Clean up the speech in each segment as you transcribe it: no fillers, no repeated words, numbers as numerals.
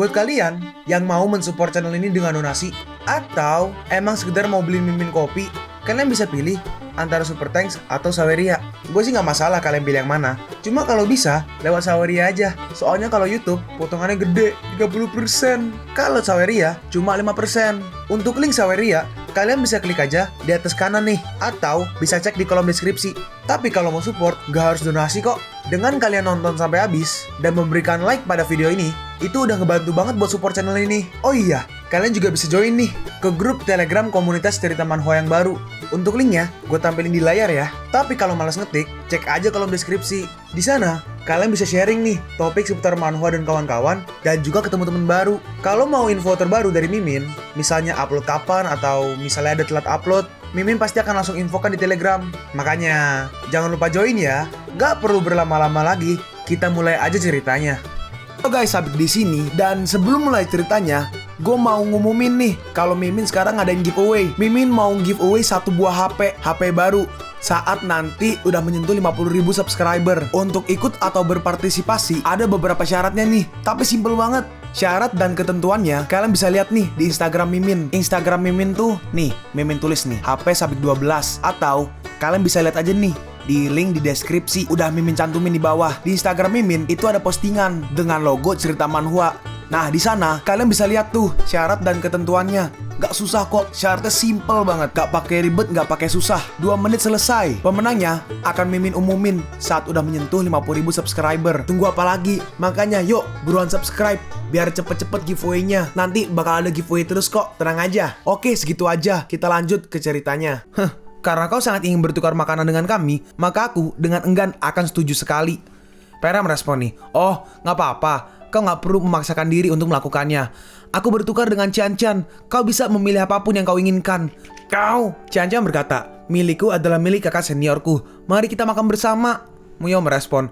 Buat kalian yang mau mensupport channel ini dengan donasi, atau emang sekedar mau beli mimin kopi, kalian bisa pilih antara Super Thanks atau Saweria. Gue sih nggak masalah kalian pilih yang mana. Cuma kalau bisa, lewat Saweria aja. Soalnya kalau YouTube, potongannya gede, 30%. Kalau Saweria, cuma 5%. Untuk link Saweria, kalian bisa klik aja di atas kanan nih. Atau bisa cek di kolom deskripsi. Tapi kalau mau support, nggak harus donasi kok. Dengan kalian nonton sampai habis, dan memberikan like pada video ini, itu udah ngebantu banget buat support channel ini. Oh iya, kalian juga bisa join nih ke grup Telegram komunitas cerita manhwa yang baru. Untuk linknya, gue tampilin di layar ya. Tapi kalau malas ngetik, cek aja kolom deskripsi. Di sana, kalian bisa sharing nih topik seputar manhwa dan kawan-kawan, dan juga ketemu teman baru. Kalau mau info terbaru dari Mimin, misalnya upload kapan atau misalnya ada telat upload, Mimin pasti akan langsung infokan di Telegram. Makanya, jangan lupa join ya. Gak perlu berlama-lama lagi, kita mulai aja ceritanya. Halo guys, Sabik di sini, dan sebelum mulai ceritanya, gue mau ngumumin nih kalau Mimin sekarang ngadain giveaway. Mimin mau giveaway satu buah HP baru saat nanti udah menyentuh 50.000 subscriber. Untuk ikut atau berpartisipasi ada beberapa syaratnya nih, tapi simple banget. Syarat dan ketentuannya kalian bisa lihat nih di Instagram Mimin. Instagram Mimin tuh nih, Mimin tulis nih HP Sabik 12, atau kalian bisa lihat aja nih di link di deskripsi, udah Mimin cantumin di bawah. Di Instagram Mimin itu ada postingan dengan logo cerita manhwa. Nah, di sana kalian bisa lihat tuh syarat dan ketentuannya. Gak susah kok, syaratnya simple banget. Gak pakai ribet, gak pakai susah. 2 menit selesai. Pemenangnya akan Mimin umumin saat udah menyentuh 50.000 subscriber. Tunggu apa lagi? Makanya yuk, buruan subscribe biar cepet-cepet giveaway-nya. Nanti bakal ada giveaway terus kok, tenang aja. Oke, segitu aja. Kita lanjut ke ceritanya. Karena kau sangat ingin bertukar makanan dengan kami, maka aku dengan enggan akan setuju sekali. Pera merespon nih, oh gak apa-apa, kau gak perlu memaksakan diri untuk melakukannya. Aku bertukar dengan Cian-Cian, kau bisa memilih apapun yang kau inginkan. Kau, Cian-Cian berkata, milikku adalah milik kakak seniorku, mari kita makan bersama. Muyao merespon,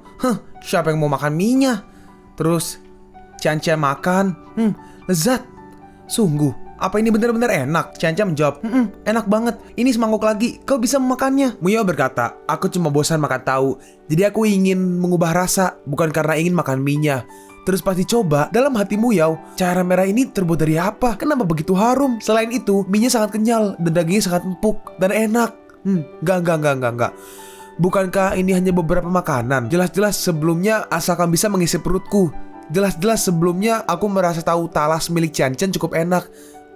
siapa yang mau makan mie-nya? Terus, Cian-Cian makan, lezat. Sungguh, apa ini benar-benar enak? Cian-Cian menjawab, enak banget. Ini semangkuk lagi, kau bisa memakannya. Muyao berkata, aku cuma bosan makan tahu. Jadi aku ingin mengubah rasa, bukan karena ingin makan mie-nya. Terus pas dicoba, dalam hati Muyao, cairan merah ini terbuat dari apa? Kenapa begitu harum? Selain itu, mie-nya sangat kenyal dan dagingnya sangat empuk dan enak. Enggak. Bukankah ini hanya beberapa makanan? Jelas-jelas sebelumnya asalkan bisa mengisi perutku. Jelas-jelas sebelumnya aku merasa tahu talas milik Cian-Cian cukup enak.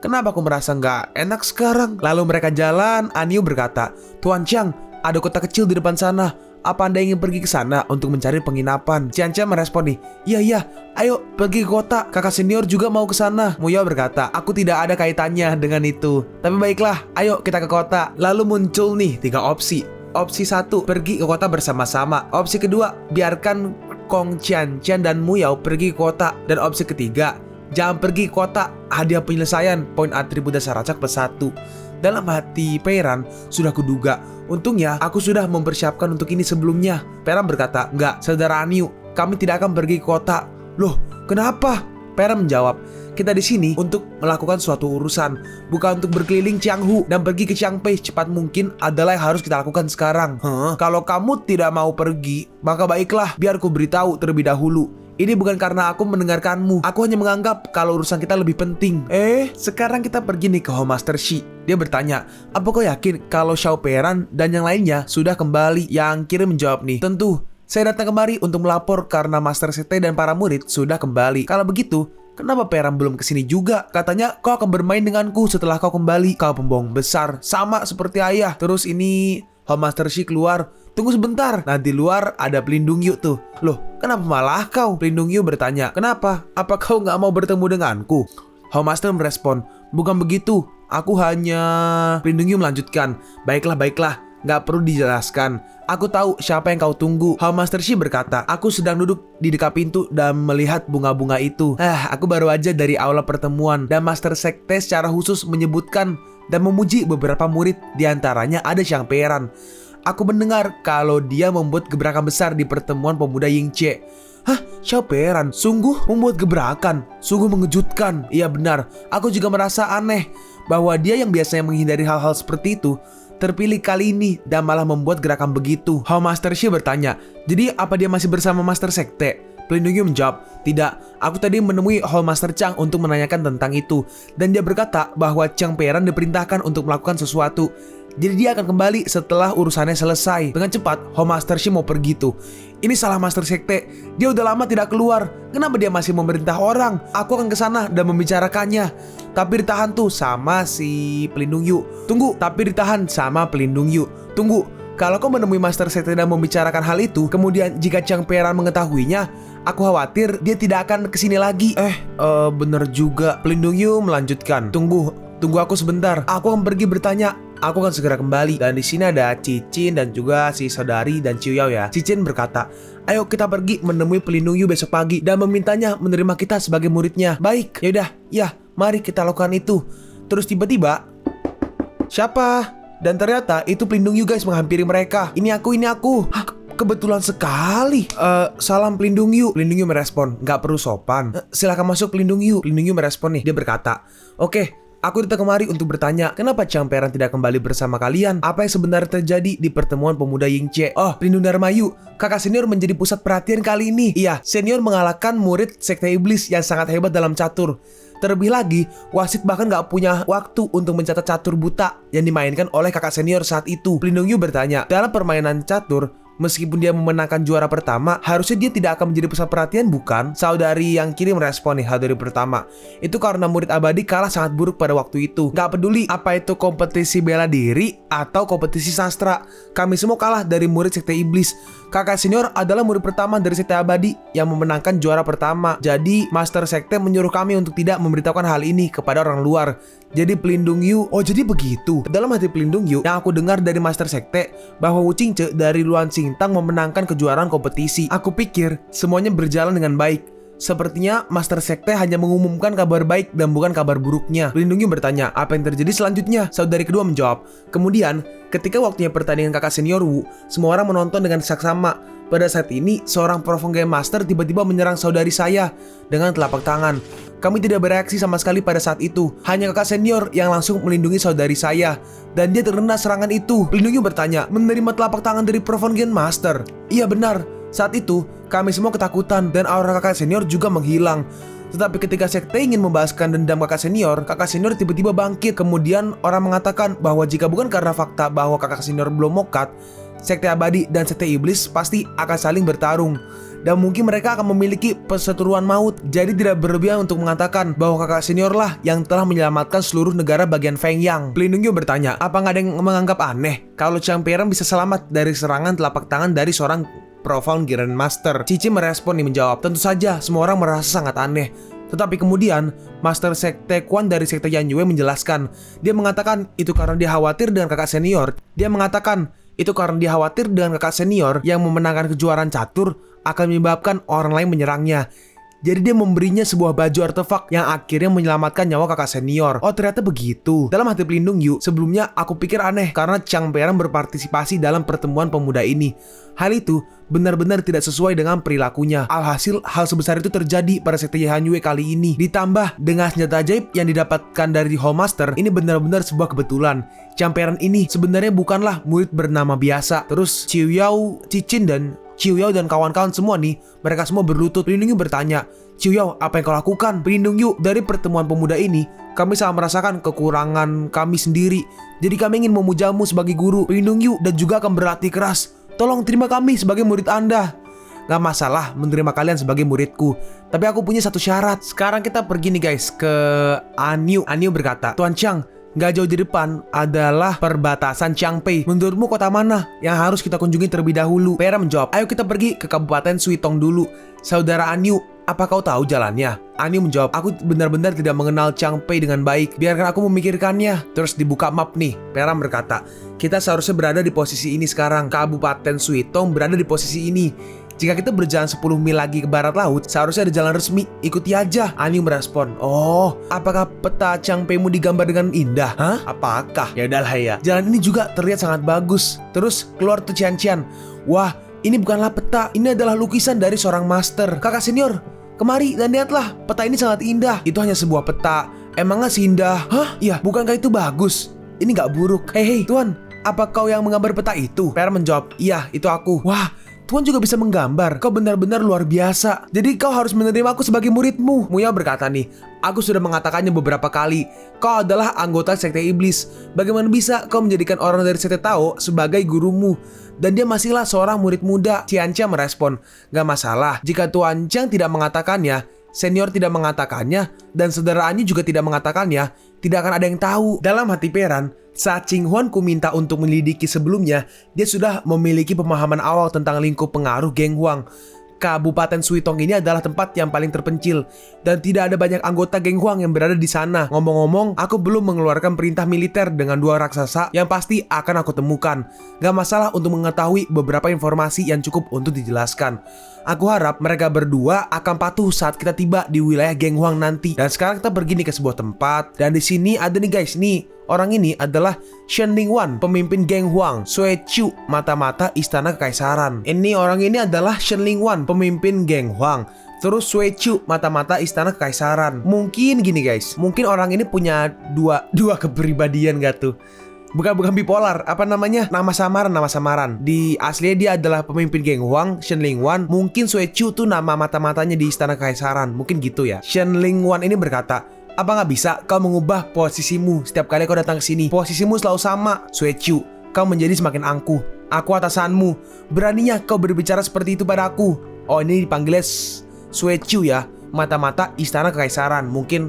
Kenapa aku merasa nggak enak sekarang? Lalu mereka jalan, Aniu berkata, Tuan Chiang, ada kota kecil di depan sana. Apa Anda ingin pergi ke sana untuk mencari penginapan? Cian-Cian merespon nih, iya, ayo pergi ke kota. Kakak senior juga mau ke sana. Muyao berkata, aku tidak ada kaitannya dengan itu. Tapi baiklah, ayo kita ke kota. Lalu muncul nih 3 opsi. Opsi 1, pergi ke kota bersama-sama. Opsi kedua, biarkan Kong Cian-Cian dan Muyao pergi ke kota. Dan opsi ketiga, jangan pergi ke kota, hadiah penyelesaian poin atribut dasar acak +1. Dalam hati Peiran, sudah kuduga. Untungnya aku sudah mempersiapkan untuk ini sebelumnya. Peiran berkata, enggak, saudara Aniu, kami tidak akan pergi ke kota. Loh, kenapa? Peiran menjawab, kita di sini untuk melakukan suatu urusan, bukan untuk berkeliling Chianghu dan pergi ke Chiangpei secepat mungkin adalah yang harus kita lakukan sekarang. Kalau kamu tidak mau pergi, maka baiklah, biar ku beritahu terlebih dahulu. Ini bukan karena aku mendengarkanmu. Aku hanya menganggap kalau urusan kita lebih penting. Sekarang kita pergi nih ke Home Master Shi. Dia bertanya, apa kau yakin kalau Xiao Peiran dan yang lainnya sudah kembali? Yang kiri menjawab nih, tentu. Saya datang kemari untuk melapor karena Master Sekte dan para murid sudah kembali. Kalau begitu, kenapa Peiran belum kesini juga? Katanya kau akan bermain denganku setelah kau kembali. Kau pembohong besar, sama seperti ayah. Terus ini Home Master Shi keluar. Tunggu sebentar, nah di luar ada Pelindung Yu tuh. Loh, kenapa malah kau? Pelindung Yu bertanya, kenapa? Apa kau nggak mau bertemu denganku? Home Master merespon, bukan begitu. Aku hanya... Pelindung Yu melanjutkan, baiklah, nggak perlu dijelaskan. Aku tahu siapa yang kau tunggu. Home Master Shi berkata, aku sedang duduk di dekat pintu dan melihat bunga-bunga itu. Aku baru aja dari aula pertemuan dan Master Sekte secara khusus menyebutkan dan memuji beberapa murid. Di antaranya ada Xiang Peiran. Aku mendengar kalau dia membuat gebrakan besar di pertemuan pemuda Yingche. Xiao Peiran sungguh membuat gebrakan, sungguh mengejutkan. Iya benar, aku juga merasa aneh bahwa dia yang biasanya menghindari hal-hal seperti itu terpilih kali ini dan malah membuat gerakan begitu. Home Master Shi bertanya, jadi apa dia masih bersama Master Sekte? Pelindung Yu menjawab, tidak, aku tadi menemui Hallmaster Chang untuk menanyakan tentang itu. Dan dia berkata bahwa Chang Peiran diperintahkan untuk melakukan sesuatu. Jadi dia akan kembali setelah urusannya selesai. Dengan cepat, Hallmaster Shi mau pergi tuh. Ini salah Master Sekte. Dia udah lama tidak keluar. Kenapa dia masih memerintah orang? Aku akan ke sana dan membicarakannya. Tapi ditahan tuh sama si Pelindung Yu. Tunggu, tapi ditahan sama Pelindung Yu. Tunggu, kalau kau menemui Master Sekte dan membicarakan hal itu, kemudian jika Chang Peiran mengetahuinya, aku khawatir dia tidak akan kesini lagi. Bener juga. Pelindung Yu melanjutkan. Tunggu aku sebentar. Aku akan pergi bertanya. Aku akan segera kembali. Dan di sini ada Cicin dan juga si saudari dan Qiu Yao ya. Cicin berkata, ayo kita pergi menemui Pelindung Yu besok pagi dan memintanya menerima kita sebagai muridnya. Baik, yaudah, ya, mari kita lakukan itu. Terus tiba-tiba, siapa? Dan ternyata itu Pelindung Yu guys menghampiri mereka. Ini aku. Hah, kebetulan sekali. Salam Pelindung Yu. Pelindung Yu merespon, nggak perlu sopan. Silakan masuk Pelindung Yu. Pelindung Yu merespon nih. Dia berkata, oke, aku datang kemari untuk bertanya, kenapa Chang Peiran tidak kembali bersama kalian? Apa yang sebenarnya terjadi di pertemuan pemuda Yingche? Oh, Pelindung Dharma Yu, kakak senior menjadi pusat perhatian kali ini. Iya, senior mengalahkan murid Sekte Iblis yang sangat hebat dalam catur. Terlebih lagi, wasit bahkan gak punya waktu untuk mencatat catur buta yang dimainkan oleh kakak senior saat itu. Pelindung Yu bertanya, dalam permainan catur, meskipun dia memenangkan juara pertama, harusnya dia tidak akan menjadi pusat perhatian, bukan? Saudari yang kiri merespon nih hal dari pertama. Itu karena murid abadi kalah sangat buruk pada waktu itu. Gak peduli apa itu kompetisi bela diri atau kompetisi sastra, kami semua kalah dari murid Sekte Iblis. Kakak senior adalah murid pertama dari Sekte Abadi yang memenangkan juara pertama. Jadi Master Sekte menyuruh kami untuk tidak memberitahukan hal ini kepada orang luar. Jadi Pelindung Yu, oh jadi begitu. Dalam hati Pelindung Yu, yang aku dengar dari Master Sekte bahwa Wu Qingce dari Luan Xingtang memenangkan kejuaraan kompetisi. Aku pikir semuanya berjalan dengan baik. Sepertinya Master Sekte hanya mengumumkan kabar baik dan bukan kabar buruknya. Pelindung Yu bertanya, apa yang terjadi selanjutnya? Saudari kedua menjawab, kemudian ketika waktunya pertandingan kakak senior Wu, semua orang menonton dengan saksama. Pada saat ini, seorang Profong Game Master tiba-tiba menyerang saudari saya dengan telapak tangan. Kami tidak bereaksi sama sekali pada saat itu. Hanya kakak senior yang langsung melindungi saudari saya. Dan dia terkena serangan itu. Pelindung Yu bertanya, menerima telapak tangan dari Profong Game Master? Iya benar. Saat itu, kami semua ketakutan dan aura kakak senior juga menghilang. Tetapi ketika Sekte ingin membahaskan dendam kakak senior tiba-tiba bangkit. Kemudian orang mengatakan bahwa jika bukan karena fakta bahwa kakak senior belum mokat, Sekte Abadi dan Sekte Iblis pasti akan saling bertarung. Dan mungkin mereka akan memiliki perseteruan maut. Jadi tidak berlebihan untuk mengatakan bahwa kakak senior lah yang telah menyelamatkan seluruh negara bagian Fengyang. Pelindung Yu bertanya, apa nggak ada yang menganggap aneh kalau Chang Peiran bisa selamat dari serangan telapak tangan dari seorang Profound Grandmaster? Cici merespon nih menjawab, tentu saja semua orang merasa sangat aneh. Tetapi kemudian Master Sekte Quan dari Sekte Yan Yue menjelaskan, dia mengatakan itu karena dia khawatir dengan kakak senior. Yang memenangkan kejuaraan catur akan menyebabkan orang lain menyerangnya. Jadi dia memberinya sebuah baju artefak yang akhirnya menyelamatkan nyawa kakak senior. Oh ternyata begitu. Dalam hati Pelindung Yu, sebelumnya aku pikir aneh karena Chang Peiran berpartisipasi dalam pertemuan pemuda ini. Hal itu benar-benar tidak sesuai dengan perilakunya. Alhasil hal sebesar itu terjadi pada Sekte Han Yue kali ini. Ditambah dengan senjata ajaib yang didapatkan dari Hallmaster, ini benar-benar sebuah kebetulan. Chang Peiran ini sebenarnya bukanlah murid bernama biasa. Terus Qiu Yao, Cicin dan Qiu Yao dan kawan-kawan semua nih, mereka semua berlutut. Pelindung Yu bertanya, Qiu Yao, apa yang kau lakukan? Pelindung Yu, dari pertemuan pemuda ini, kami sangat merasakan kekurangan kami sendiri. Jadi kami ingin memujamu sebagai guru, Pelindung Yu, dan juga akan berlatih keras. Tolong terima kami sebagai murid Anda. Gak masalah menerima kalian sebagai muridku, tapi aku punya satu syarat. Sekarang kita pergi nih guys ke Anyu. Anyu berkata, Tuan Chang, gak jauh di depan adalah perbatasan Changpei. Menurutmu kota mana yang harus kita kunjungi terlebih dahulu? Pera menjawab, ayo kita pergi ke Kabupaten Suitong dulu. Saudara Anyu, apa kau tahu jalannya? Anyu menjawab, aku benar-benar tidak mengenal Changpei dengan baik. Biarkan aku memikirkannya. Terus dibuka map nih. Pera berkata, kita seharusnya berada di posisi ini sekarang. Kabupaten Suitong berada di posisi ini. Jika kita berjalan 10 mil lagi ke barat laut, seharusnya ada jalan resmi, ikuti aja. Anyu merespon, oh, apakah peta Changpei-mu digambar dengan indah? Hah? Apakah? Ya udahlah ya. Jalan ini juga terlihat sangat bagus. Terus keluar tuh Cian-Cian. Wah, ini bukanlah peta, ini adalah lukisan dari seorang master. Kakak senior, kemari dan lihatlah, peta ini sangat indah. Itu hanya sebuah peta, emangnya seindah? Hah? Iya, bukankah itu bagus? Ini gak buruk. Hei tuan, apa kau yang menggambar peta itu? Per menjawab, iya, itu aku. Wah, Tuan juga bisa menggambar. Kau benar-benar luar biasa. Jadi kau harus menerima aku sebagai muridmu. Muya berkata nih, aku sudah mengatakannya beberapa kali. Kau adalah anggota sekte iblis. Bagaimana bisa kau menjadikan orang dari sekte Tao sebagai gurumu? Dan dia masihlah seorang murid muda. Qianqiang merespon, gak masalah. Jika Tuan Qiang tidak mengatakannya, senior tidak mengatakannya, dan saudaraannya juga tidak mengatakannya, tidak akan ada yang tahu. Dalam hati Peran, saat Qing Huan ku minta untuk menyelidiki sebelumnya, dia sudah memiliki pemahaman awal tentang lingkup pengaruh Geng Huang. Kabupaten Suitong ini adalah tempat yang paling terpencil dan tidak ada banyak anggota Geng Huang yang berada di sana. Ngomong-ngomong, aku belum mengeluarkan perintah militer dengan 2 raksasa yang pasti akan aku temukan. Gak masalah untuk mengetahui beberapa informasi yang cukup untuk dijelaskan. Aku harap mereka berdua akan patuh saat kita tiba di wilayah Geng Huang nanti. Dan sekarang kita pergi nih ke sebuah tempat. Dan di sini ada nih guys, nih. Orang ini adalah Shen Lingwan, pemimpin Geng Huang. Sui Chu, mata-mata istana kekaisaran. Ini orang ini adalah Shen Lingwan, pemimpin Geng Huang. Terus Sui Chu, mata-mata istana kekaisaran. Mungkin gini guys, mungkin orang ini punya dua kepribadian gak tuh? Bukan bipolar, apa namanya? Nama samaran. Di aslinya dia adalah pemimpin Geng Huang, Shen Lingwan. Mungkin Sui Chu tuh nama mata-matanya di istana kekaisaran. Mungkin gitu ya. Shen Lingwan ini berkata, apa nggak bisa kau mengubah posisimu setiap kali kau datang ke sini? Posisimu selalu sama, Sui Chu. Kau menjadi semakin angkuh. Aku atasanmu. Beraninya kau berbicara seperti itu padaku. Oh, ini dipanggilnya Sui Chu ya. Mata-mata istana kekaisaran. Mungkin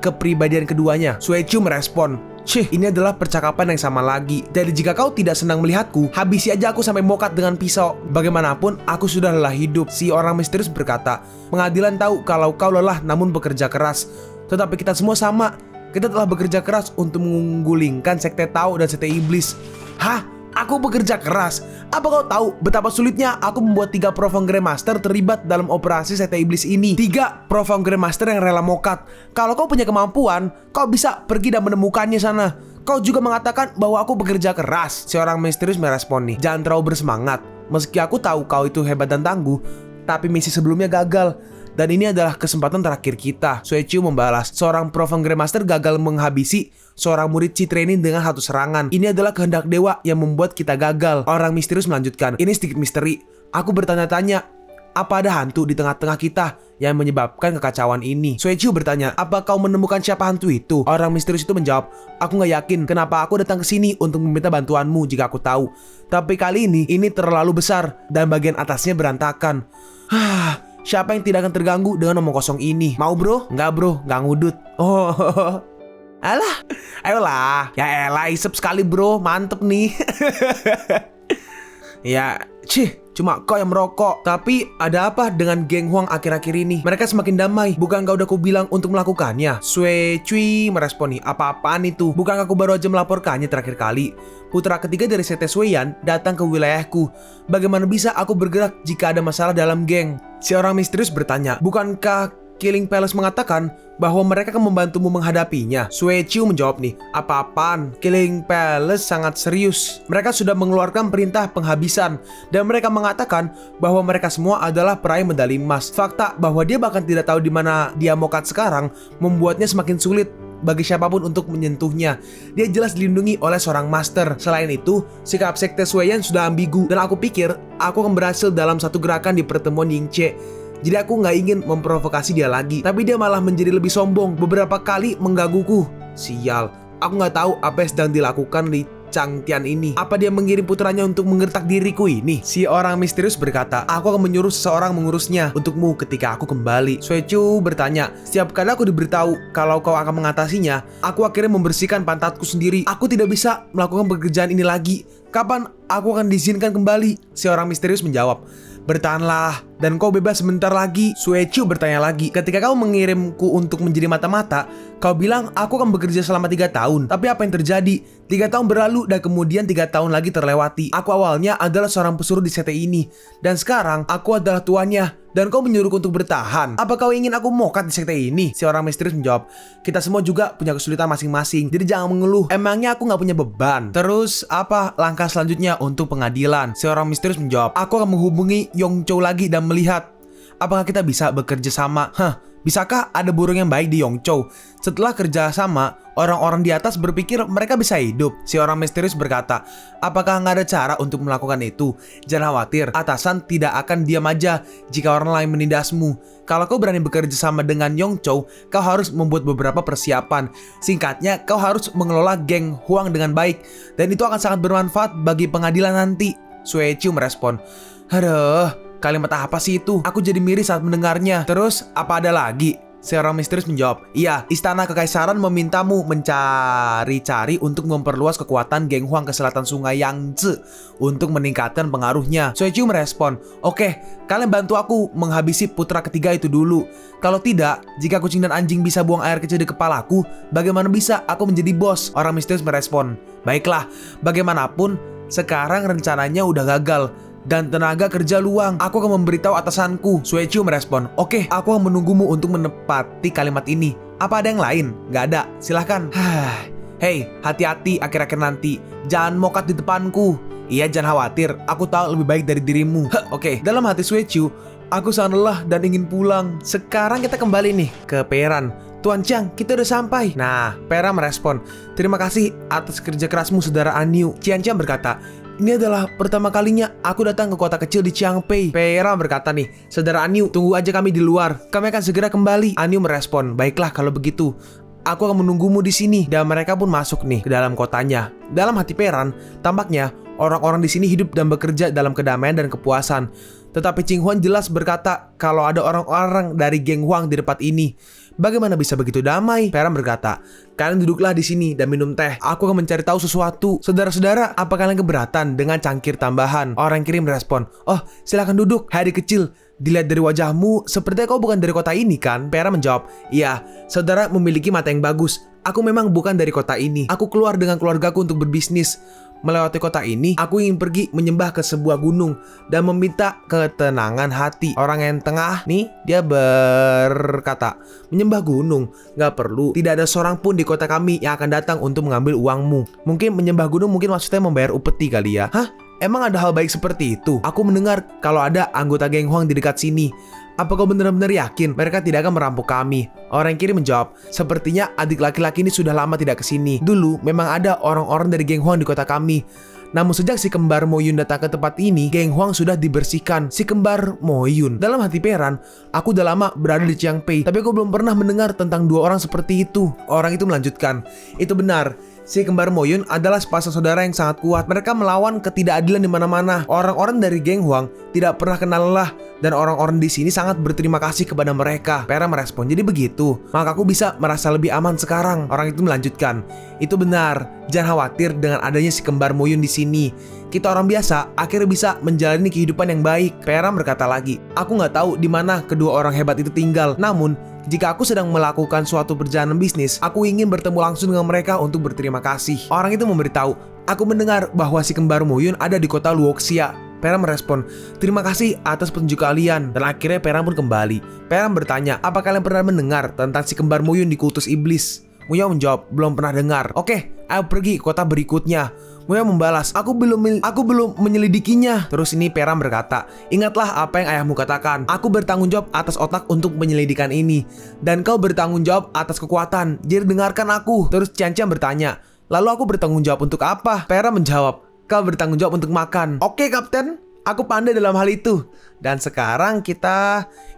kepribadian keduanya. Sui Chu merespon, "Cih, ini adalah percakapan yang sama lagi. Jadi jika kau tidak senang melihatku, habisi aja aku sampai mokat dengan pisau. Bagaimanapun, aku sudah lelah hidup." Si orang misterius berkata, "Pengadilan tahu kalau kau lelah namun bekerja keras. Tetapi kita semua sama. Kita telah bekerja keras untuk menggulingkan sekte Tao dan sekte iblis." Hah? Aku bekerja keras? Apa kau tahu betapa sulitnya aku membuat 3 Profang Grandmaster terlibat dalam operasi sekte iblis ini? 3 Profang Grandmaster yang rela mokat. Kalau kau punya kemampuan, kau bisa pergi dan menemukannya sana. Kau juga mengatakan bahwa aku bekerja keras. Seorang misterius merespon nih, "Jangan terlalu bersemangat. Meski aku tahu kau itu hebat dan tangguh, tapi misi sebelumnya gagal. Dan ini adalah kesempatan terakhir kita." Sui Chu membalas, "Seorang Profang Grandmaster gagal menghabisi seorang murid Citraining dengan 1 serangan. Ini adalah kehendak dewa yang membuat kita gagal." Orang misterius melanjutkan, "Ini sedikit misteri. Aku bertanya-tanya, apa ada hantu di tengah-tengah kita yang menyebabkan kekacauan ini?" Sui Chu bertanya, "Apa kau menemukan siapa hantu itu?" Orang misterius itu menjawab, "Aku nggak yakin kenapa aku datang ke sini untuk meminta bantuanmu jika aku tahu. Tapi kali ini terlalu besar dan bagian atasnya berantakan." Siapa yang tidak akan terganggu dengan omong kosong ini? Mau bro? Nggak bro, nggak ngudut. Oh, alah, ayolah. Ya elah, isep sekali bro, mantep nih. Ya, cuma kau yang merokok. Tapi ada apa dengan Geng Huang akhir-akhir ini? Mereka semakin damai. Bukankah udah aku bilang untuk melakukannya? Sui Cui merespon nih, "Apa-apaan itu? Bukankah aku baru aja melaporkannya terakhir kali? Putra ketiga dari sekte Suiyan datang ke wilayahku. Bagaimana bisa aku bergerak jika ada masalah dalam geng?" Si orang misterius bertanya, "Bukankah Killing Palace mengatakan bahwa mereka akan membantumu menghadapinya?" Sui Chu menjawab nih, "Apa-apaan? Killing Palace sangat serius. Mereka sudah mengeluarkan perintah penghabisan dan mereka mengatakan bahwa mereka semua adalah peraih medali emas. Fakta bahwa dia bahkan tidak tahu di mana dia mokat sekarang membuatnya semakin sulit bagi siapapun untuk menyentuhnya. Dia jelas dilindungi oleh seorang master. Selain itu, sikap sekte Suiyan sudah ambigu dan aku pikir aku akan berhasil dalam satu gerakan di pertemuan Yingche. Jadi aku nggak ingin memprovokasi dia lagi. Tapi dia malah menjadi lebih sombong, beberapa kali menggangguku. Sial, aku nggak tahu apa yang sedang dilakukan di Chang Tian ini. Apa dia mengirim putranya untuk menggertak diriku ini?" Si orang misterius berkata, "Aku akan menyuruh seseorang mengurusnya untukmu ketika aku kembali." Sui Chu bertanya, "Setiap kali aku diberitahu kalau kau akan mengatasinya, aku akhirnya membersihkan pantatku sendiri. Aku tidak bisa melakukan pekerjaan ini lagi. Kapan aku akan diizinkan kembali?" Si orang misterius menjawab, "Bertahanlah dan kau bebas sebentar lagi." Sui Chu bertanya lagi, "Ketika kau mengirimku untuk menjadi mata-mata, kau bilang aku akan bekerja selama 3 tahun. Tapi apa yang terjadi? 3 tahun berlalu dan kemudian 3 tahun lagi terlewati. Aku awalnya adalah seorang pesuruh di sekte ini dan sekarang aku adalah tuannya. Dan kau menyuruhku untuk bertahan. Apa kau ingin aku mokat di sekte ini?" Si orang misterius menjawab, "Kita semua juga punya kesulitan masing-masing. Jadi jangan mengeluh. Emangnya aku gak punya beban?" "Terus apa langkah selanjutnya untuk pengadilan?" Si orang misterius menjawab, "Aku akan menghubungi Yong Chou lagi dan melihat apakah kita bisa bekerja sama." Bisakah ada burung yang baik di Yongzhou? Setelah kerja sama, orang-orang di atas berpikir mereka bisa hidup. Si orang misterius berkata, apakah nggak ada cara untuk melakukan itu? Jangan khawatir, atasan tidak akan diam aja jika orang lain menindasmu. Kalau kau berani bekerja sama dengan Yongzhou, kau harus membuat beberapa persiapan. Singkatnya, kau harus mengelola geng Huang dengan baik. Dan itu akan sangat bermanfaat bagi pengadilan nanti. Sui Chu merespon, aduh, kalimat apa sih itu? Aku jadi miris saat mendengarnya. Terus, apa ada lagi? Seorang misterius menjawab, iya, Istana Kekaisaran memintamu mencari-cari untuk memperluas kekuatan geng Huang ke selatan sungai Yangtze untuk meningkatkan pengaruhnya. Sui Chu merespon, oke, kalian bantu aku menghabisi putra ketiga itu dulu. Kalau tidak, jika kucing dan anjing bisa buang air kecil di kepalaku, bagaimana bisa aku menjadi bos? Orang misterius merespon, baiklah, bagaimanapun, sekarang rencananya udah gagal dan tenaga kerja luang. Aku akan memberitahu atasanku. Sui Chu merespon, oke, aku akan menunggumu untuk menepati kalimat ini. Apa ada yang lain? Gak ada, silahkan. Hei, hati-hati akhir-akhir nanti. Jangan mokat di depanku. Iya, jangan khawatir, aku tahu lebih baik dari dirimu. Oke, dalam hati Sui Chu, aku sangat lelah dan ingin pulang. Sekarang kita kembali nih ke Peran. Tuan Chiang, kita udah sampai. Nah, Pera merespon, terima kasih atas kerja kerasmu saudara Anyu. Qian Chiang berkata, ini adalah pertama kalinya aku datang ke kota kecil di Changpei. Pera berkata nih, saudara Anyu, tunggu aja kami di luar. Kami akan segera kembali. Anyu merespon, baiklah kalau begitu. Aku akan menunggumu di sini. Dan mereka pun masuk nih ke dalam kotanya. Dalam hati Peran, tampaknya orang-orang di sini hidup dan bekerja dalam kedamaian dan kepuasan. Tetapi Qing Huan jelas berkata kalau ada orang-orang dari geng Huang di tempat ini. Bagaimana bisa begitu damai? Peran berkata, kalian duduklah di sini dan minum teh. Aku akan mencari tahu sesuatu. Saudara-saudara, apa kalian keberatan dengan cangkir tambahan? Orang kiri merespon, oh, silakan duduk. Hari kecil, dilihat dari wajahmu, sepertinya kau bukan dari kota ini kan? Peran menjawab, iya, saudara memiliki mata yang bagus. Aku memang bukan dari kota ini. Aku keluar dengan keluargaku untuk berbisnis. Melewati kota ini, aku ingin pergi menyembah ke sebuah gunung dan meminta ketenangan hati. Orang yang tengah nih, dia berkata, menyembah gunung, gak perlu. Tidak ada seorang pun di kota kami yang akan datang untuk mengambil uangmu. Mungkin menyembah gunung mungkin maksudnya membayar upeti kali ya. Hah? Emang ada hal baik seperti itu? Aku mendengar kalau ada anggota geng Huang di dekat sini. Apa kau benar-benar yakin mereka tidak akan merampok kami? Orang kiri menjawab, sepertinya adik laki-laki ini sudah lama tidak kesini. Dulu memang ada orang-orang dari geng Huang di kota kami. Namun sejak si kembar Moyun datang ke tempat ini, geng Huang sudah dibersihkan. Si kembar Moyun. Dalam hati Peran, aku udah lama berada di Changpei, tapi aku belum pernah mendengar tentang dua orang seperti itu. Orang itu melanjutkan, itu benar. Si kembar Moyun adalah sepasang saudara yang sangat kuat. Mereka melawan ketidakadilan di mana-mana. Orang-orang dari geng Huang tidak pernah kenal lelah dan orang-orang di sini sangat berterima kasih kepada mereka. Pera merespon, jadi begitu. Maka aku bisa merasa lebih aman sekarang. Orang itu melanjutkan, itu benar. Jangan khawatir dengan adanya si kembar Moyun di sini. Kita orang biasa akhirnya bisa menjalani kehidupan yang baik. Pera berkata lagi, aku nggak tahu di mana kedua orang hebat itu tinggal. Namun jika aku sedang melakukan suatu perjalanan bisnis, aku ingin bertemu langsung dengan mereka untuk berterima kasih. Orang itu memberitahu, aku mendengar bahwa si kembar Moyun ada di kota Luoxia. Peran merespon, terima kasih atas petunjuk kalian. Dan akhirnya Peran pun kembali. Peran bertanya, apa kalian pernah mendengar tentang si kembar Moyun dikutus iblis? Muya menjawab, belum pernah dengar. Oke, ayo pergi ke kota berikutnya. Muya membalas, aku belum menyelidikinya. Terus ini Peran berkata, ingatlah apa yang ayahmu katakan. Aku bertanggung jawab atas otak untuk penyelidikan ini, dan kau bertanggung jawab atas kekuatan. Jadi dengarkan aku. Terus Qian Qian bertanya, lalu aku bertanggung jawab untuk apa? Peran menjawab, kau bertanggung jawab untuk makan. Oke kapten, aku pandai dalam hal itu. Dan sekarang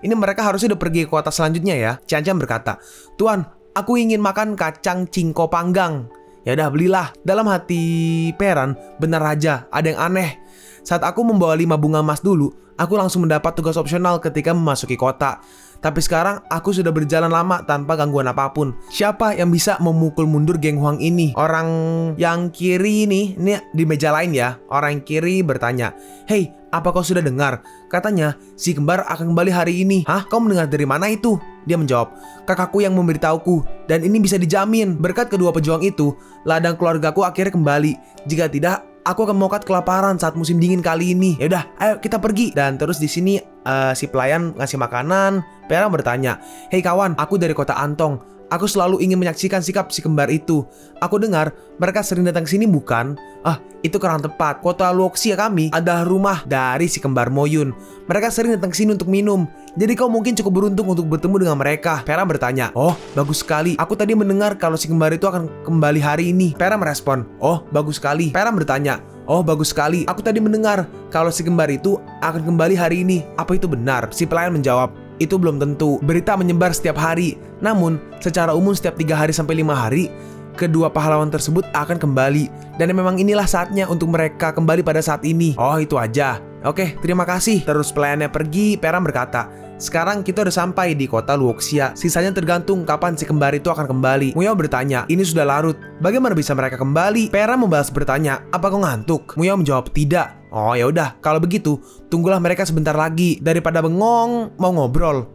mereka harusnya udah pergi ke kota selanjutnya ya. Qian Qian berkata, Tuan, aku ingin makan kacang cingko panggang. Ya udah belilah. Dalam hati Peran, benar aja ada yang aneh. Saat aku membawa 5 bunga emas dulu, aku langsung mendapat tugas opsional ketika memasuki kota. Tapi sekarang aku sudah berjalan lama tanpa gangguan apapun. Siapa yang bisa memukul mundur geng Huang ini? Orang yang kiri ini di meja lain ya. Orang yang kiri bertanya, "Hei, apa kau sudah dengar? Katanya si kembar akan kembali hari ini." "Hah? Kau mendengar dari mana itu?" Dia menjawab, "Kakakku yang memberitahuku, dan ini bisa dijamin. Berkat kedua pejuang itu, ladang keluargaku akhirnya kembali. Jika tidak, aku akan mokat kelaparan saat musim dingin kali ini. Ya udah, ayo kita pergi." Dan terus di sini si pelayan ngasih makanan. Peran bertanya, "Hei kawan, aku dari kota Antong. Aku selalu ingin menyaksikan sikap si kembar itu. Aku dengar mereka sering datang ke sini, bukan? Itu kurang tepat. Kota Luoxia kami adalah rumah dari si kembar Moyun. Mereka sering datang ke sini untuk minum. Jadi kau mungkin cukup beruntung untuk bertemu dengan mereka. Pera bertanya, "Oh, bagus sekali. Aku tadi mendengar kalau si kembar itu akan kembali hari ini." Pera merespon, "Oh, bagus sekali." Pera bertanya, "Oh, bagus sekali. Aku tadi mendengar kalau si kembar itu akan kembali hari ini. Apa itu benar?" Si pelayan menjawab, "Itu belum tentu. Berita menyebar setiap hari. Namun, secara umum setiap 3 hari sampai 5 hari, kedua pahlawan tersebut akan kembali. Dan memang inilah saatnya untuk mereka kembali pada saat ini." "Oh, itu aja. Oke, terima kasih." Terus pelayannya pergi. Pera berkata, "Sekarang kita udah sampai di kota Luoxia. Sisanya tergantung kapan si kembar itu akan kembali." Muyao bertanya, "Ini sudah larut. Bagaimana bisa mereka kembali?" Pera membalas bertanya, "Apa kau ngantuk?" Muyao menjawab, "Tidak." "Oh, ya udah. Kalau begitu, tunggulah mereka sebentar lagi. Daripada bengong, mau ngobrol."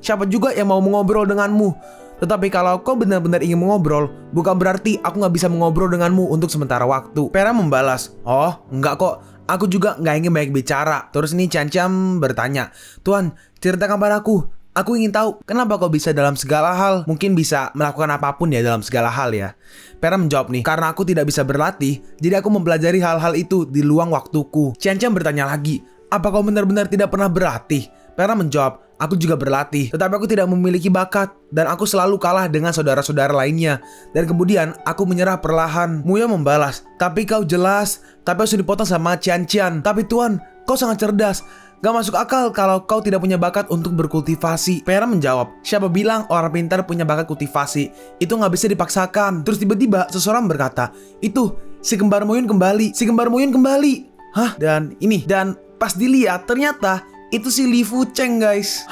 Siapa juga yang mau mengobrol denganmu? Tetapi kalau kau benar-benar ingin mengobrol, bukan berarti aku nggak bisa mengobrol denganmu untuk sementara waktu. Pera membalas, "Oh, enggak kok. Aku juga nggak ingin banyak bicara." Terus ini Ciancam bertanya, "Tuan, ceritakan padaku. Aku ingin tahu kenapa kau bisa dalam segala hal. Mungkin bisa melakukan apapun ya dalam segala hal ya." Pera menjawab nih, "Karena aku tidak bisa berlatih, jadi aku mempelajari hal-hal itu di luang waktuku." Ciancam bertanya lagi, "Apa kau benar-benar tidak pernah berlatih?" Pera menjawab, "Aku juga berlatih, tetapi aku tidak memiliki bakat dan aku selalu kalah dengan saudara-saudara lainnya. Dan kemudian aku menyerah perlahan." Muya membalas, "Tapi kau jelas, tapi harus dipotong sama Cian-Cian. Tapi tuan, kau sangat cerdas. Gak masuk akal kalau kau tidak punya bakat untuk berkultivasi." Pera menjawab, "Siapa bilang orang pintar punya bakat kultivasi? Itu gak bisa dipaksakan." Terus tiba-tiba seseorang berkata, "Itu, si kembar Moyun kembali. Si kembar Moyun kembali." Dan pas dilihat ternyata itu si Li Fucheng, guys.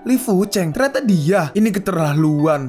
Li Fucheng? Ternyata dia. Ini keterlaluan.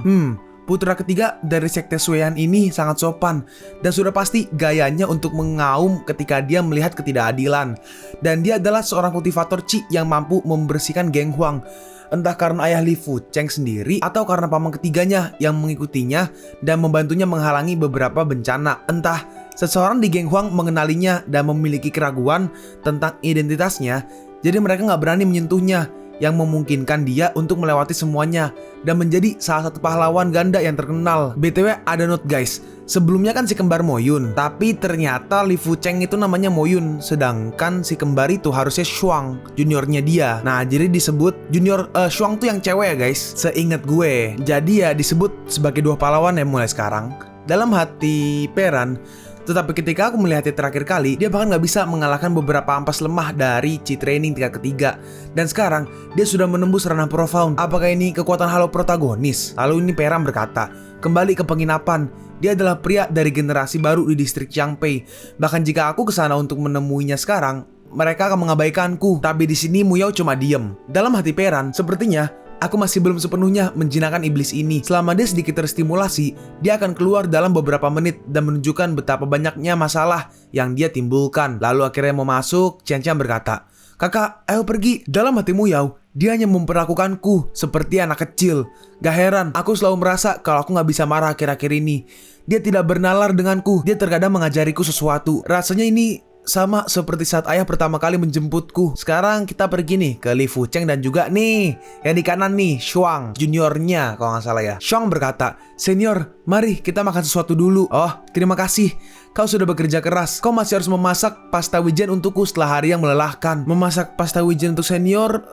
Putra ketiga dari sekte Sueyan ini sangat sopan dan sudah pasti gayanya untuk mengaum ketika dia melihat ketidakadilan. Dan dia adalah seorang kultivator Qi yang mampu membersihkan geng Huang. Entah karena ayah Li Fucheng sendiri atau karena paman ketiganya yang mengikutinya dan membantunya menghalangi beberapa bencana. Entah seseorang di geng Huang mengenalinya dan memiliki keraguan tentang identitasnya. Jadi mereka gak berani menyentuhnya, yang memungkinkan dia untuk melewati semuanya dan menjadi salah satu pahlawan ganda yang terkenal. BTW ada note guys, sebelumnya kan si kembar Moyun, tapi ternyata Li Fucheng itu namanya Moyun, sedangkan si kembar itu harusnya Shuang, juniornya dia. Nah jadi disebut junior Shuang tuh yang cewek ya guys, seingat gue. Jadi ya disebut sebagai dua pahlawan ya mulai sekarang. Dalam hati Peran, tetapi ketika aku melihatnya terakhir kali, dia bahkan gak bisa mengalahkan beberapa ampas lemah dari Chi Training tingkat ketiga. Dan sekarang, dia sudah menembus ranah profound. Apakah ini kekuatan halo protagonis? Lalu ini Peram berkata, "Kembali ke penginapan. Dia adalah pria dari generasi baru di distrik Changpei. Bahkan jika aku kesana untuk menemuinya sekarang, mereka akan mengabaikanku." Tapi di sini Muyao cuma diem. Dalam hati Peran, sepertinya aku masih belum sepenuhnya menjinakkan iblis ini. Selama dia sedikit terstimulasi, dia akan keluar dalam beberapa menit dan menunjukkan betapa banyaknya masalah yang dia timbulkan. Lalu akhirnya mau masuk, Cian-Cian berkata, "Kakak, ayo pergi." Dalam hati Muyao, dia hanya memperlakukanku seperti anak kecil. Gak heran, aku selalu merasa kalau aku gak bisa marah akhir-akhir ini. Dia tidak bernalar denganku, dia terkadang mengajariku sesuatu. Rasanya ini sama seperti saat ayah pertama kali menjemputku. Sekarang kita pergi nih ke Li Fucheng dan juga nih yang di kanan nih Shuang, juniornya kalau nggak salah ya. Shuang berkata, "Senior, mari kita makan sesuatu dulu." "Oh, terima kasih. Kau sudah bekerja keras. Kau masih harus memasak pasta wijen untukku setelah hari yang melelahkan." Memasak pasta wijen untuk senior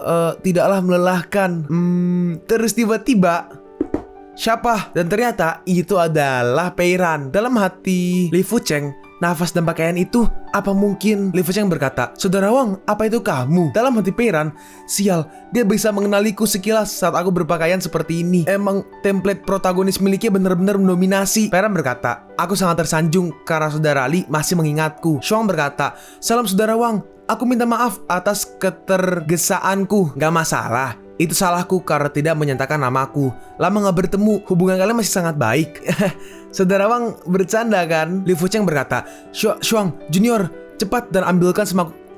tidaklah melelahkan. Terus tiba-tiba siapa? Dan ternyata itu adalah Peiran. Dalam hati Li Fucheng, nafas dan pakaian itu, apa mungkin? Li Fucheng berkata, "Saudara Wang, apa itu kamu?" Dalam hati Peiran, sial, dia bisa mengenaliku sekilas saat aku berpakaian seperti ini. Emang template protagonis miliknya benar-benar mendominasi. Peiran berkata, "Aku sangat tersanjung karena saudara Li masih mengingatku." Shuang berkata, "Salam saudara Wang, aku minta maaf atas ketergesaanku." "Gak masalah. Itu salahku karena tidak menyatakan namaku. Lama gak bertemu, hubungan kalian masih sangat baik." Saudara Wang bercanda kan? Li Fucheng berkata, Shuang, junior, cepat dan ambilkan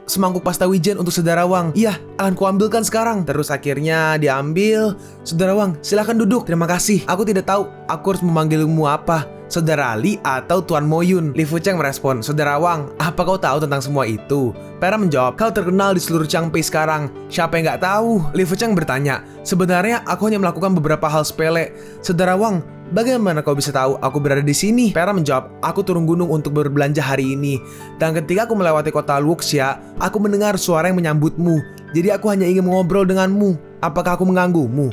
semangkuk pasta wijen untuk saudara Wang." "Iya, akan kuambilkan sekarang." Terus akhirnya diambil. "Saudara Wang, silahkan duduk." "Terima kasih. Aku tidak tahu aku harus memanggilmu apa." Saudara Li atau Tuan Moyun? Li Fucheng merespon, Saudara Wang, apa kau tahu tentang semua itu? Pera menjawab, kau terkenal di seluruh Changpei sekarang. Siapa yang nggak tahu? Li Fucheng bertanya, sebenarnya aku hanya melakukan beberapa hal sepele. Saudara Wang, bagaimana kau bisa tahu aku berada di sini? Pera menjawab, aku turun gunung untuk berbelanja hari ini. Dan ketika aku melewati kota Luoxia, aku mendengar suara yang menyambutmu. Jadi aku hanya ingin mengobrol denganmu. Apakah aku mengganggumu?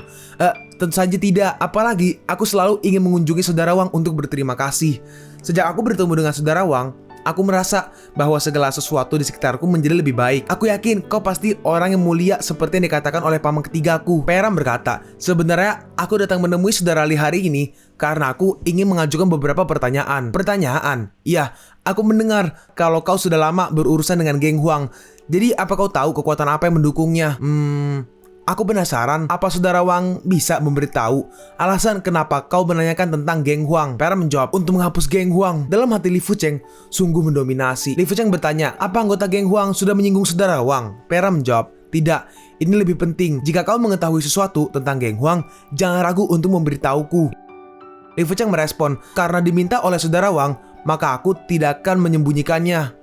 Tentu saja tidak. Apalagi aku selalu ingin mengunjungi Saudara Wang untuk berterima kasih. Sejak aku bertemu dengan Saudara Wang, aku merasa bahwa segala sesuatu di sekitarku menjadi lebih baik. Aku yakin kau pasti orang yang mulia seperti yang dikatakan oleh paman ketigaku. Peram berkata, sebenarnya aku datang menemui Saudara Li hari ini karena aku ingin mengajukan beberapa pertanyaan. Pertanyaan? Iya, aku mendengar kalau kau sudah lama berurusan dengan geng Huang. Jadi apa kau tahu kekuatan apa yang mendukungnya? Aku penasaran, apa Saudara Wang bisa memberitahu alasan kenapa kau menanyakan tentang geng Huang? Pera menjawab, untuk menghapus geng Huang. Dalam hati Li Fucheng sungguh mendominasi. Li Fucheng bertanya, apa anggota geng Huang sudah menyinggung Saudara Wang? Pera menjawab, tidak, ini lebih penting. Jika kau mengetahui sesuatu tentang geng Huang, jangan ragu untuk memberitahuku. Li Fucheng merespon, karena diminta oleh Saudara Wang, maka aku tidak akan menyembunyikannya.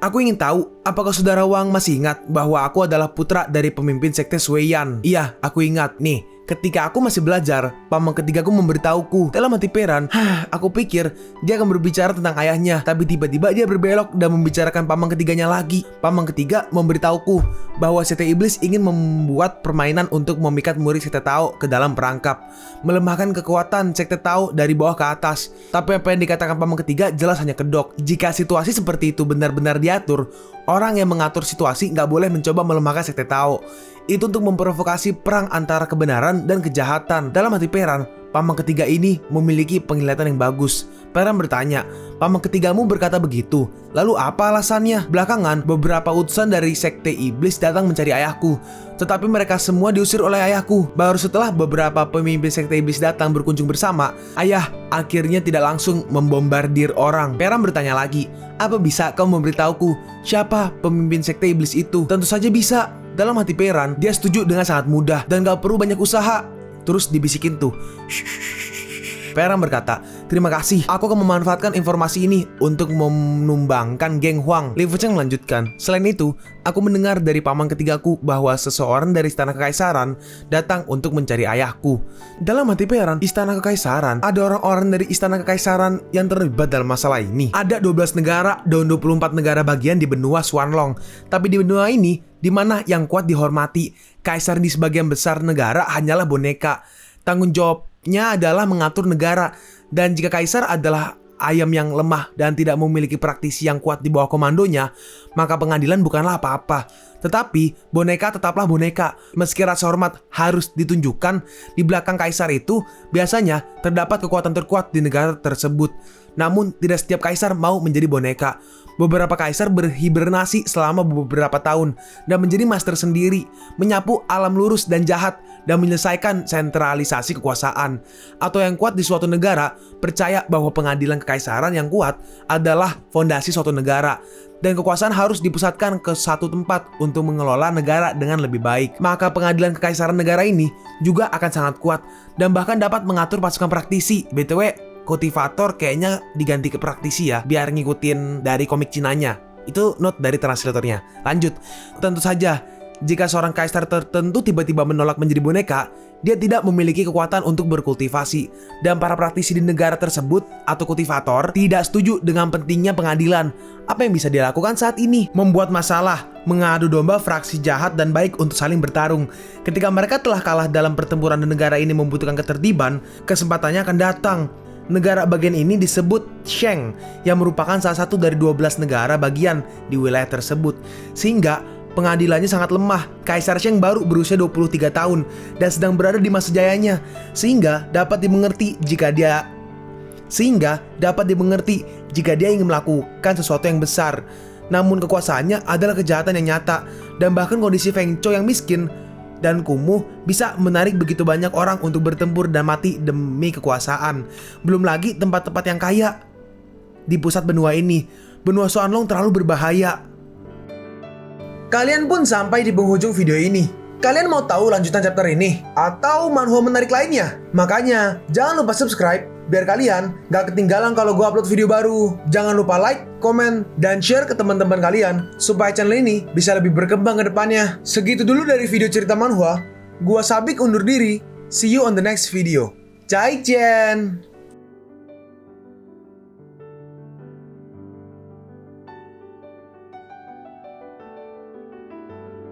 Aku ingin tahu, apakah Saudara Wang masih ingat bahwa aku adalah putra dari pemimpin sekte Suiyan? Iya, aku ingat. Nih, ketika aku masih belajar, paman ketigaku memberitahuku. Dalam hati Peran, aku pikir dia akan berbicara tentang ayahnya. Tapi tiba-tiba dia berbelok dan membicarakan paman ketiganya lagi. Paman ketiga memberitahuku bahwa sekte iblis ingin membuat permainan untuk memikat murid sekte Tao ke dalam perangkap, melemahkan kekuatan sekte Tao dari bawah ke atas. Tapi apa yang dikatakan paman ketiga jelas hanya kedok. Jika situasi seperti itu benar-benar diatur, orang yang mengatur situasi nggak boleh mencoba melemahkan sekte Tao. Itu untuk memprovokasi perang antara kebenaran dan kejahatan. Dalam hati Peran, paman ketiga ini memiliki penglihatan yang bagus. Peran bertanya, paman ketigamu berkata begitu, lalu apa alasannya? Belakangan, beberapa utusan dari sekte iblis datang mencari ayahku, tetapi mereka semua diusir oleh ayahku. Baru setelah beberapa pemimpin sekte iblis datang berkunjung bersama, ayah akhirnya tidak langsung membombardir orang. Peran bertanya lagi, apa bisa kau memberitahuku siapa pemimpin sekte iblis itu? Tentu saja bisa. Dalam hati Peran, dia setuju dengan sangat mudah dan gak perlu banyak usaha. Terus dibisikin tuh, Peran berkata, terima kasih, aku akan memanfaatkan informasi ini untuk menumbangkan geng Huang. Li Fucheng melanjutkan, selain itu, aku mendengar dari paman ketigaku bahwa seseorang dari Istana Kekaisaran datang untuk mencari ayahku. Dalam hati Peran, Istana Kekaisaran, ada orang-orang dari Istana Kekaisaran yang terlibat dalam masalah ini. Ada 12 negara dan 24 negara bagian di benua Xuanlong. Tapi di benua ini, di mana yang kuat dihormati, kaisar di sebagian besar negara hanyalah boneka. Tanggung jawabnya adalah mengatur negara. Dan jika kaisar adalah ayam yang lemah dan tidak memiliki praktisi yang kuat di bawah komandonya, maka pengadilan bukanlah apa-apa. Tetapi boneka tetaplah boneka. Meski rasa hormat harus ditunjukkan, di belakang kaisar itu biasanya terdapat kekuatan terkuat di negara tersebut. Namun tidak setiap kaisar mau menjadi boneka. Beberapa kaisar berhibernasi selama beberapa tahun dan menjadi master sendiri, menyapu alam lurus dan jahat dan menyelesaikan sentralisasi kekuasaan. Atau yang kuat di suatu negara percaya bahwa pengadilan kekaisaran yang kuat adalah fondasi suatu negara, dan kekuasaan harus dipusatkan ke satu tempat untuk mengelola negara dengan lebih baik. Maka pengadilan kekaisaran negara ini juga akan sangat kuat dan bahkan dapat mengatur pasukan praktisi. BTW, kultivator kayaknya diganti ke praktisi ya, biar ngikutin dari komik Cinanya. Itu note dari translatornya. Lanjut, tentu saja jika seorang kaisar tertentu tiba-tiba menolak menjadi boneka, dia tidak memiliki kekuatan untuk berkultivasi. Dan para praktisi di negara tersebut atau kultivator tidak setuju dengan pentingnya pengadilan. Apa yang bisa dilakukan saat ini? Membuat masalah, mengadu domba fraksi jahat dan baik untuk saling bertarung. Ketika mereka telah kalah dalam pertempuran dan negara ini membutuhkan ketertiban, kesempatannya akan datang. Negara bagian ini disebut Sheng, yang merupakan salah satu dari 12 negara bagian di wilayah tersebut. Sehingga pengadilannya sangat lemah. Kaisar Sheng baru berusia 23 tahun dan sedang berada di masa jayanya, sehingga dapat dimengerti jika dia ingin melakukan sesuatu yang besar. Namun kekuasaannya adalah kejahatan yang nyata, dan bahkan kondisi Feng Zhou yang miskin dan kumuh bisa menarik begitu banyak orang untuk bertempur dan mati demi kekuasaan. Belum lagi tempat-tempat yang kaya di pusat benua ini. Benua Xuanlong terlalu berbahaya. Kalian pun sampai di penghujung video ini. Kalian mau tahu lanjutan chapter ini? Atau manhwa menarik lainnya? Makanya jangan lupa subscribe biar kalian gak ketinggalan kalau gue upload video baru. Jangan lupa like, komen, dan share ke teman-teman kalian supaya channel ini bisa lebih berkembang ke depannya. Segitu dulu dari video cerita manhwa. Gua Sabik undur diri. See you on the next video. Zaijian.